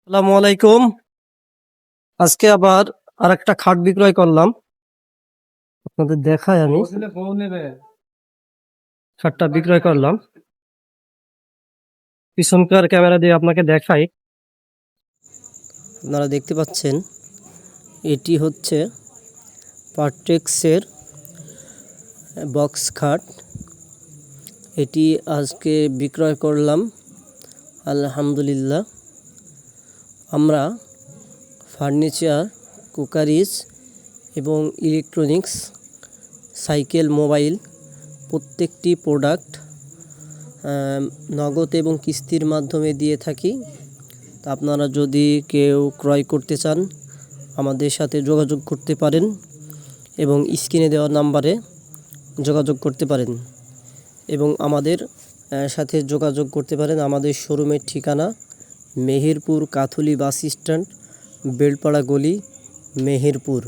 আসসালামু আলাইকুম। আজকে আবার আরেকটা খাট বিক্রয় করলাম। আপনাদের দেখাই আমি খাটটা বিক্রয় করলাম। পিছনকার ক্যামেরা দিয়ে আপনাকে দেখাই। আপনারা দেখতে পাচ্ছেন এটি হচ্ছে পার্টেক্সের বক্স খাট। এটি আজকে বিক্রয় করলাম আলহামদুলিল্লাহ। আমরা ফার্নিচার, কুকারিজ এবং ইলেকট্রনিক্স, সাইকেল, মোবাইল প্রত্যেকটি প্রোডাক্ট নগদ এবং কিস্তির মাধ্যমে দিয়ে থাকি। তা আপনারা যদি কেউ ক্রয় করতে চান আমাদের সাথে যোগাযোগ করতে পারেন এবং স্ক্রিনে দেওয়া নাম্বারে যোগাযোগ করতে পারেন এবং আমাদের সাথে যোগাযোগ করতে পারেন। আমাদের শোরুমের ঠিকানা মেহেরপুর কাথুলি বাস স্ট্যান্ড, বেলপাড়া গলি, মেহেরপুর।